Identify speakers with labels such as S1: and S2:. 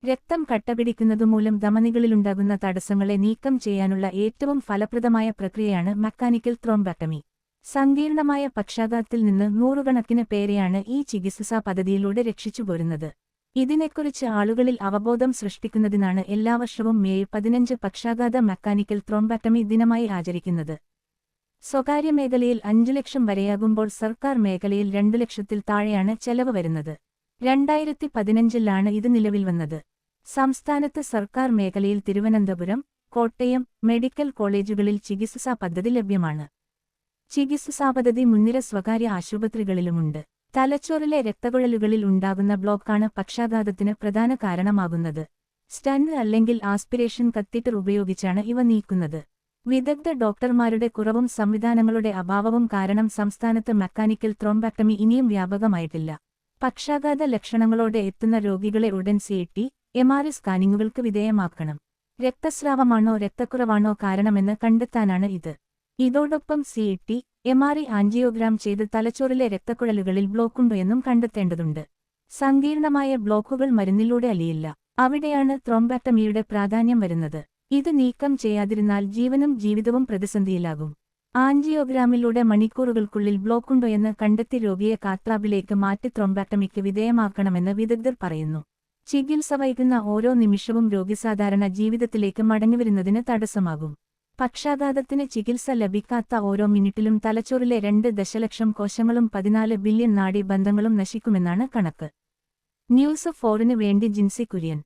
S1: രക്തം കട്ടപിടിക്കുന്നതുമൂലം ധമനികളിലുണ്ടാകുന്ന തടസ്സങ്ങളെ നീക്കം ചെയ്യാനുള്ള ഏറ്റവും ഫലപ്രദമായ പ്രക്രിയയാണ് മെക്കാനിക്കൽ ത്രോംബക്ടമി. സങ്കീർണമായ പക്ഷാഘാതത്തിൽ നിന്ന് നൂറുകണക്കിന് പേരെയാണ് ഈ ചികിത്സാ പദ്ധതിയിലൂടെ രക്ഷിച്ചുപോരുന്നത്. ഇതിനെക്കുറിച്ച് ആളുകളിൽ അവബോധം സൃഷ്ടിക്കുന്നതിനാണ് എല്ലാ വർഷവും മെയ് 15 പക്ഷാഘാത മെക്കാനിക്കൽ ത്രോംബക്ടമി ദിനമായി ആചരിക്കുന്നത്. സ്വകാര്യ മേഖലയിൽ 5 ലക്ഷം വരെയാകുമ്പോൾ സർക്കാർ മേഖലയിൽ 2 ലക്ഷത്തിൽ താഴെയാണ് ചെലവ് വരുന്നത്. 2015-ലാണ് ഇത് നിലവിൽ വന്നത്. സംസ്ഥാനത്ത് സർക്കാർ മേഖലയിൽ തിരുവനന്തപുരം, കോട്ടയം മെഡിക്കൽ കോളേജുകളിൽ ചികിത്സാ പദ്ധതി ലഭ്യമാണ്. ചികിത്സാ പദ്ധതി മുൻനിര സ്വകാര്യ ആശുപത്രികളിലുമുണ്ട്. തലച്ചോറിലെ രക്തക്കുഴലുകളിൽ ഉണ്ടാകുന്ന ബ്ലോക്കാണ് പക്ഷാഘാതത്തിന് പ്രധാന കാരണമാകുന്നത്. സ്റ്റണ്ട് അല്ലെങ്കിൽ ആസ്പിരേഷൻ കത്തീറ്റർ ഉപയോഗിച്ചാണ് ഇവ നീക്കുന്നത്. വിദഗ്ധ ഡോക്ടർമാരുടെ കുറവും സംവിധാനങ്ങളുടെ അഭാവവും കാരണം സംസ്ഥാനത്ത് മെക്കാനിക്കൽ ത്രോംബക്ടമി ഇനിയും വ്യാപകമായിട്ടില്ല. പക്ഷാഘാത ലക്ഷണങ്ങളോടെ എത്തുന്ന രോഗികളെ ഉടൻ CT, MRI സ്കാനിങ്ങുകൾക്ക് വിധേയമാക്കണം. രക്തസ്രാവമാണോ രക്തക്കുറവാണോ കാരണമെന്ന് കണ്ടെത്താനാണ് ഇത്. ഇതോടൊപ്പം CT, MRI ആൻജിയോഗ്രാം ചെയ്ത് തലച്ചോറിലെ രക്തക്കുഴലുകളിൽ ബ്ലോക്കുണ്ടോയെന്നും കണ്ടെത്തേണ്ടതുണ്ട്. സങ്കീർണമായ ബ്ലോക്കുകൾ മരുന്നിലൂടെ അലിയില്ല. അവിടെയാണ് ത്രോംബക്ടമിയുടെ പ്രാധാന്യം വരുന്നത്. ഇത് നീക്കം ചെയ്യാതിരുന്നാൽ ജീവനും ജീവിതവും പ്രതിസന്ധിയിലാകും. ആൻജിയോഗ്രാമിലൂടെ മണിക്കൂറുകൾക്കുള്ളിൽ ബ്ലോക്കുണ്ടോയെന്ന് കണ്ടെത്തി രോഗിയെ കാത്ലാബിലേക്ക് മാറ്റി ത്രോംബക്ടമിക്ക് വിധേയമാക്കണമെന്ന് വിദഗ്ധർ പറയുന്നു. ചികിത്സ വൈകുന്ന ഓരോ നിമിഷവും രോഗി സാധാരണ ജീവിതത്തിലേക്ക് മടങ്ങിവരുന്നതിന് തടസ്സമാകും. പക്ഷാഘാതത്തിന് ചികിത്സ ലഭിക്കാത്ത ഓരോ മിനിറ്റിലും തലച്ചോറിലെ 2 ദശലക്ഷം കോശങ്ങളും 14 ബില്യൺ നാഡീബന്ധങ്ങളും നശിക്കുമെന്നാണ് കണക്ക്. ന്യൂസ് 4-ന് വേണ്ടി ജിൻസി കുര്യൻ.